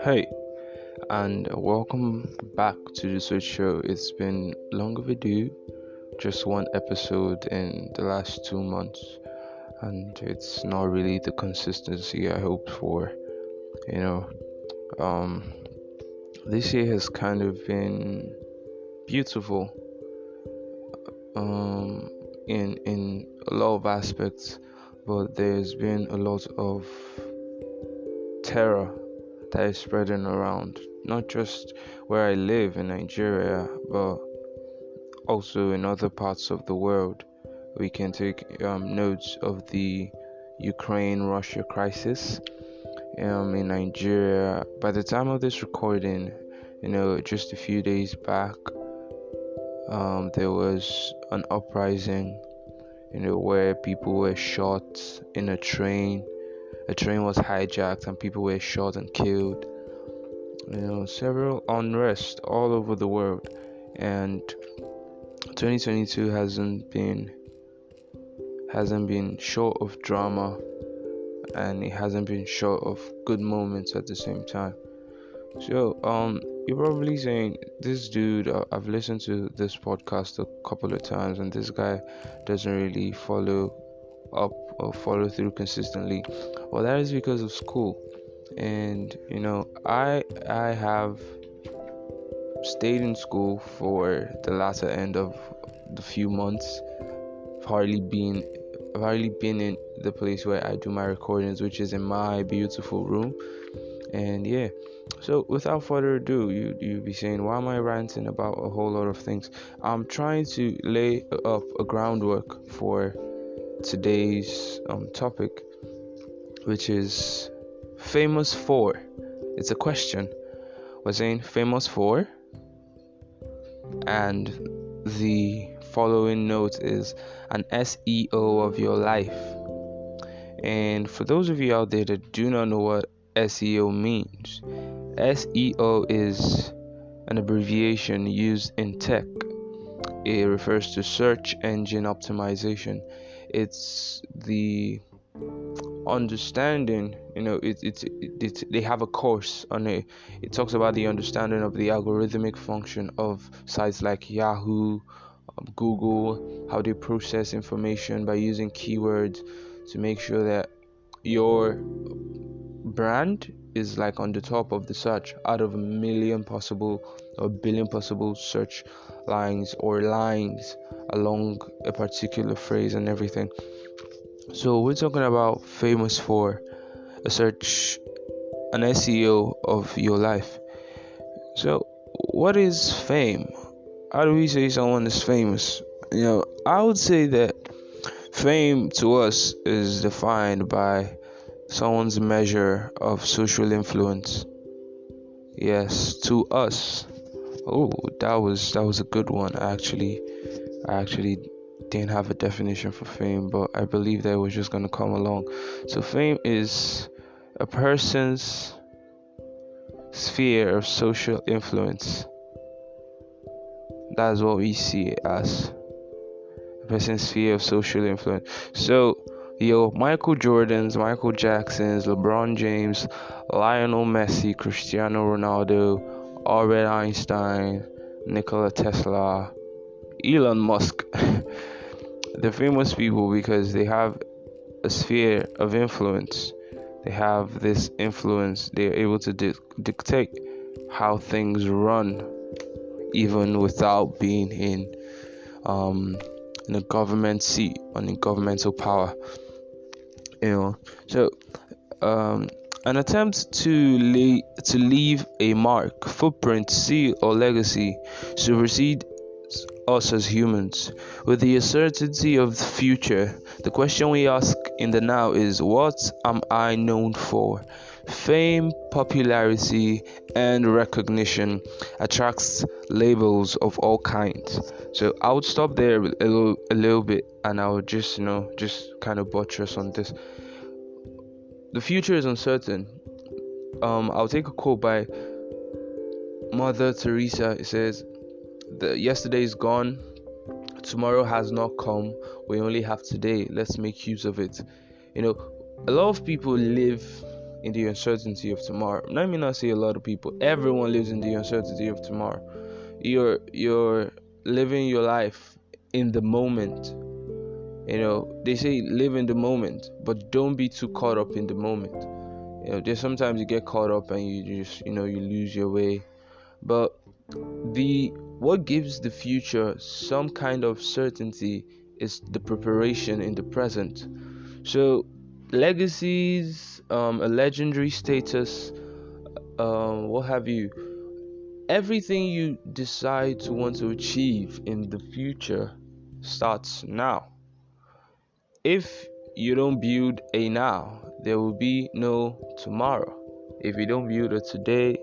Hey, and welcome back to the Switch Show. It's been long overdue, just one episode in the last 2 months, and it's not really the consistency I hoped for. You know, um, this year has kind of been beautiful, in a lot of aspects, but there's been a lot of terror that is spreading around, not just where I live in Nigeria, but also in other parts of the world. We can take notes of the Ukraine-Russia crisis in Nigeria. By the time of this recording, just a few days back, there was an uprising, where people were shot in a train. A train was hijacked and people were shot and killed. Several unrest all over the world, and 2022 hasn't been short of drama, and it hasn't been short of good moments at the same time. So you're probably saying, this dude, I've listened to this podcast a couple of times, and this guy doesn't really follow up or follow through consistently. Well, that is because of school. And I have stayed in school for the latter end of the few months. I've hardly been in the place where I do my recordings, which is in my beautiful room. And yeah, so without further ado, you'd be saying, why am I ranting about a whole lot of things? I'm trying to lay up a groundwork for today's topic, which is famous for. It's a question. We're saying famous for, and the following note is an SEO of your life. And for those of you out there that do not know what SEO means, SEO is an abbreviation used in tech. It refers to search engine optimization. It's the understanding, they have a course on it. It talks about the understanding of the algorithmic function of sites like Yahoo, Google, how they process information by using keywords to make sure that your brand is like on the top of the search out of a billion possible search lines or lines along a particular phrase and everything. So we're talking about famous for an SEO of your life. So what is fame? How do we say someone is famous? I would say that fame to us is defined by someone's measure of social influence. Yes, to us. Oh, that was a good one. I actually didn't have a definition for fame, but I believe that it was just going to come along. So fame is a person's sphere of social influence. That's what we see it as. A person's sphere of social influence. So Michael Jordans, Michael Jacksons, LeBron James, Lionel Messi, Cristiano Ronaldo, Albert Einstein, Nikola Tesla, Elon Musk. They're famous people because they have a sphere of influence. They have this influence. They're able to dictate how things run, even without being in a government seat, on in governmental power. So an attempt to leave a mark, footprint, seal, or legacy supersede us as humans. With the uncertainty of the future, the question we ask in the now is, what am I known for? Fame, popularity, and recognition attracts labels of all kinds. So I would stop there a little bit, and I would just kind of buttress on this. The future is uncertain. I'll take a quote by Mother Teresa. It says, yesterday is gone, tomorrow has not come, we only have today, let's make use of it. A lot of people live in the uncertainty of tomorrow. Let me not say a lot of people. Everyone lives in the uncertainty of tomorrow. You're living your life in the moment. They say live in the moment, but don't be too caught up in the moment. There's sometimes you get caught up and you just you lose your way. But what gives the future some kind of certainty is the preparation in the present. So legacies, a legendary status, what have you, everything you decide to want to achieve in the future starts now. If you don't build a now, there will be no tomorrow. If you don't build a today,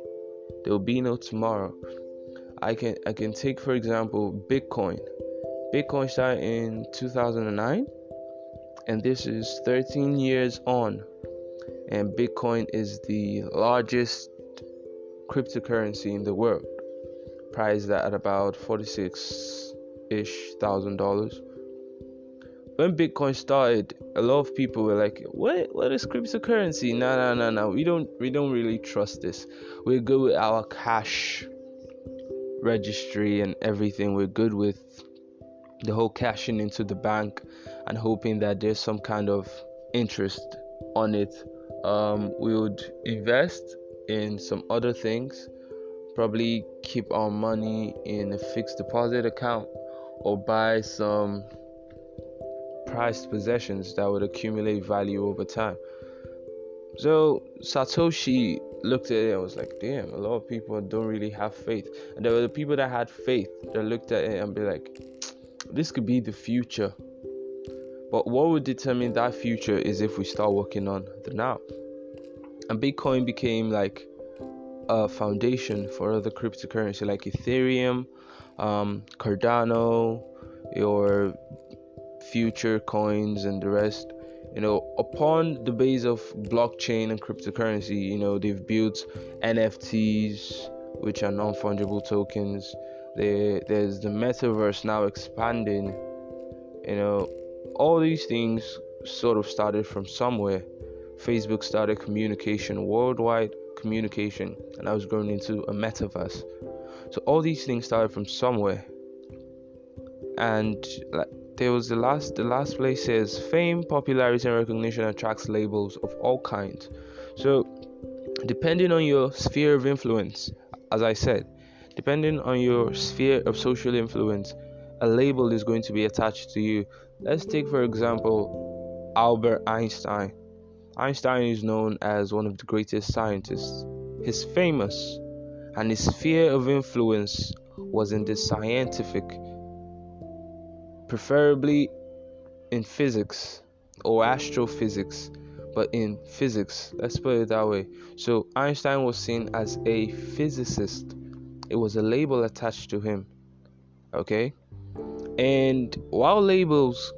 there will be no tomorrow. I can take, for example, Bitcoin. Bitcoin started in 2009, and this is 13 years on, and Bitcoin is the largest cryptocurrency in the world, priced at about $46,000. When Bitcoin started, a lot of people were like, what is cryptocurrency? No, we don't really trust this. We're good with our cash registry and everything. We're good with the whole cashing into the bank and hoping that there's some kind of interest on it. We would invest in some other things, probably keep our money in a fixed deposit account, or buy some prized possessions that would accumulate value over time. So Satoshi looked at it and was like, damn, a lot of people don't really have faith. And there were the people that had faith that looked at it and be like, this could be the future. But what would determine that future is if we start working on the now. And Bitcoin became like a foundation for other cryptocurrency like Ethereum, Cardano, your future coins and the rest. Upon the base of blockchain and cryptocurrency, they've built NFTs, which are non-fungible tokens. There's the metaverse now expanding. All these things sort of started from somewhere. Facebook started communication, worldwide communication, and I was growing into a metaverse. So all these things started from somewhere. And there was the last place says fame, popularity, and recognition attracts labels of all kinds. So depending on your sphere of influence, as I said, depending on your sphere of social influence, a label is going to be attached to you. Let's take, for example, Albert Einstein. Einstein is known as one of the greatest scientists. He's famous, and his sphere of influence was in the scientific, preferably in physics or astrophysics, but in physics, let's put it that way. So Einstein was seen as a physicist. It was a label attached to him. Okay? And while labels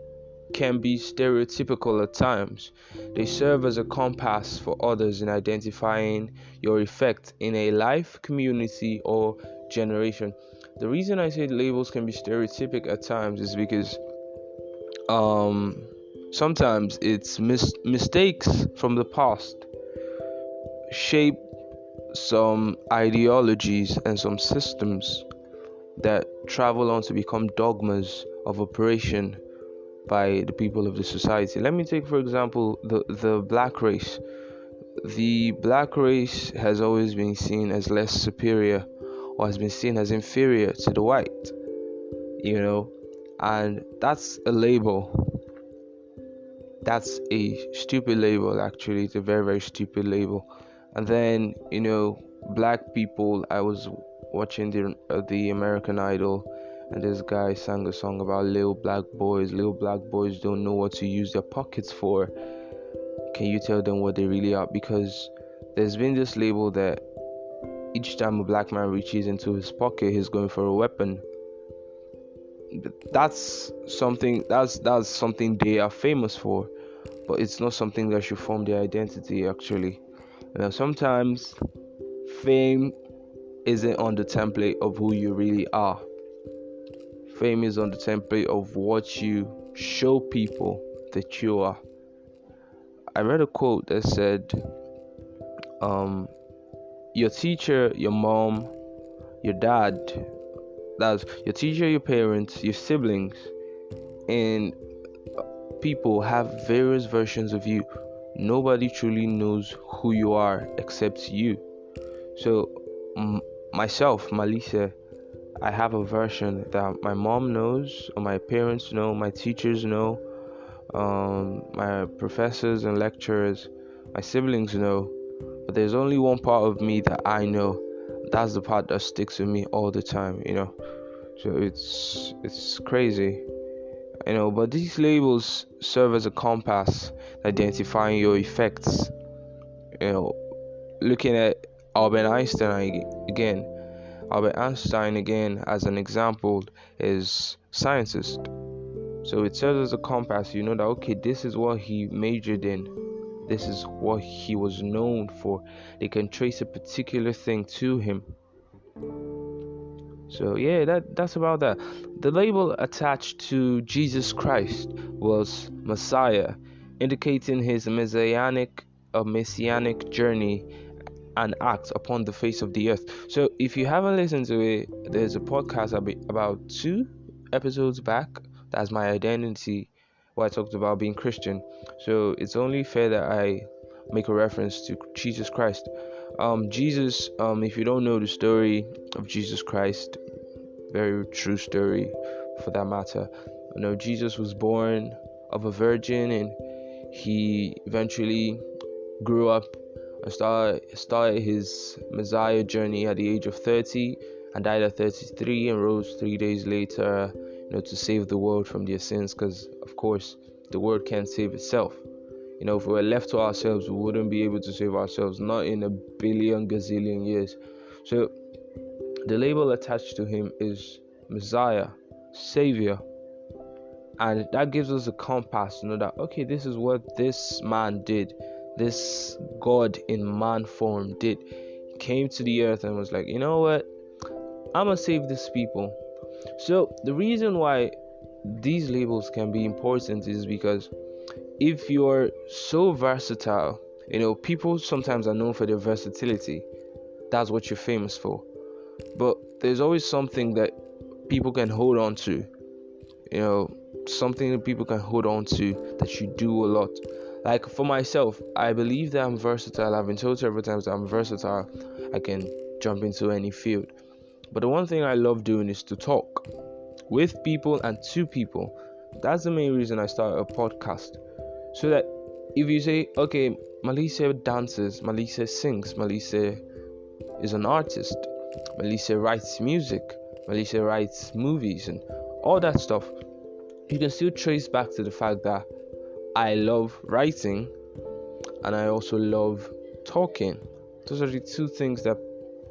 can be stereotypical at times, they serve as a compass for others in identifying your effect in a life, community, or generation. The reason I say labels can be stereotypic at times is because sometimes it's mistakes from the past shape some ideologies and some systems that travel on to become dogmas of operation by the people of the society. Let me take, for example, the black race. The black race has always been seen as less superior, or has been seen as inferior to the white, and that's a label. That's a stupid label, actually. It's a very, very stupid label. And then, black people, I was watching the American Idol, and this guy sang a song about little black boys. Little black boys don't know what to use their pockets for. Can you tell them what they really are? Because there's been this label that each time a black man reaches into his pocket, he's going for a weapon. That's something they are famous for, but it's not something that should form their identity, actually. Sometimes fame isn't on the template of who you really are. Fame is on the template of what you show people that you are. I read a quote that said, your teacher, your mom, your dad, that's your teacher, your parents, your siblings, and people have various versions of you. Nobody truly knows who you are except you. So, myself, Malisa, I have a version that my mom knows, or my parents know, my teachers know, my professors and lecturers, my siblings know. But there's only one part of me that I know. That's the part that sticks with me all the time, So it's crazy, But these labels serve as a compass, identifying your effects. Looking at Albert Einstein again. Albert Einstein again as an example is scientist. So it serves as a compass. You know that okay, this is what he majored in. This is what he was known for. They can trace a particular thing to him. So yeah, that's about that. The label attached to Jesus Christ was Messiah, indicating his messianic journey and act upon the face of the earth. So if you haven't listened to it, there's a podcast about 2 episodes back. That's my identity, where I talked about being Christian. So it's only fair that I make a reference to Jesus Christ. Jesus, if you don't know the story of Jesus Christ, very true story for that matter. Jesus was born of a virgin, and he eventually grew up and started his Messiah journey at the age of 30 and died at 33 and rose 3 days later, to save the world from their sins, because of course the world can't save itself. If we were left to ourselves, we wouldn't be able to save ourselves, not in a billion gazillion years. So the label attached to him is Messiah, Savior, and that gives us a compass to know that okay, this is what this man did, this God in man form did. He came to the earth and was like, you know what, I'm gonna save these people. So the reason why these labels can be important is because if you're so versatile, people sometimes are known for their versatility. That's what you're famous for. But there's always something that people can hold on to, something that people can hold on to that you do a lot. Like for myself, I believe that I'm versatile. I've been told several times that I'm versatile. I can jump into any field. But the one thing I love doing is to talk with people and to people. That's the main reason I started a podcast. So that if you say, okay, Malisa dances, Malisa sings, Malisa is an artist, Malisa writes music, Malisa writes movies and all that stuff, you can still trace back to the fact that I love writing and I also love talking. Those are the 2 things that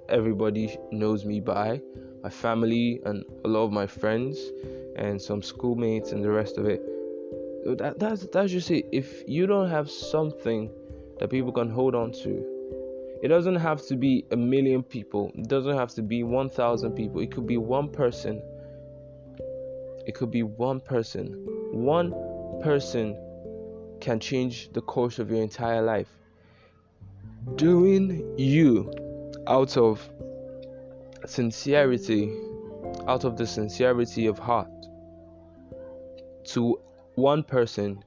everybody knows me by, my family and a lot of my friends and some schoolmates and the rest of it. That's just it. If you don't have something that people can hold on to, it doesn't have to be 1 million people, it doesn't have to be 1,000 people, it could be one person. One person can change the course of your entire life. Doing you out of sincerity, out of the sincerity of heart, to one person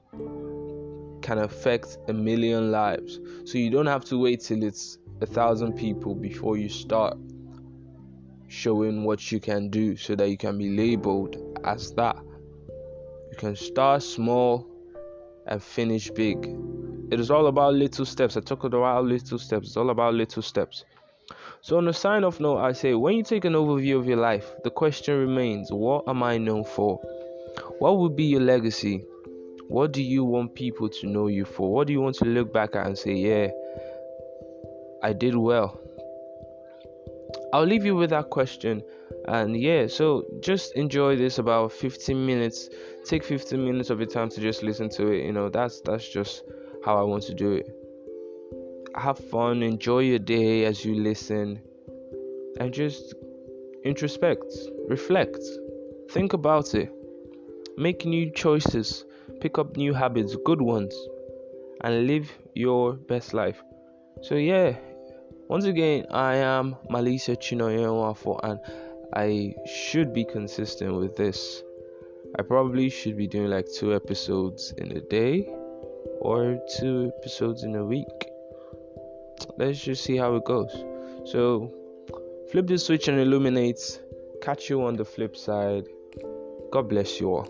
can affect 1 million lives. So you don't have to wait till it's 1,000 people before you start showing what you can do so that you can be labeled as that. You can start small and finish big. It is all about little steps. I talk about little steps. It's all about little steps. So on a sign-off note, I say, when you take an overview of your life, the question remains, what am I known for? What would be your legacy? What do you want people to know you for? What do you want to look back at and say, yeah, I did well? I'll leave you with that question. And yeah, so just enjoy this about 15 minutes. Take 15 minutes of your time to just listen to it. That's just how I want to do it. Have fun, enjoy your day as you listen, and just introspect, reflect, think about it, make new choices, pick up new habits, good ones, and live your best life. So yeah, once again, I am Malisa Chinoyenwafo, and I should be consistent with this. I probably should be doing like 2 episodes in a day or 2 episodes in a week. Let's just see how it goes. So flip the switch and illuminate. Catch you on the flip side. God bless you all.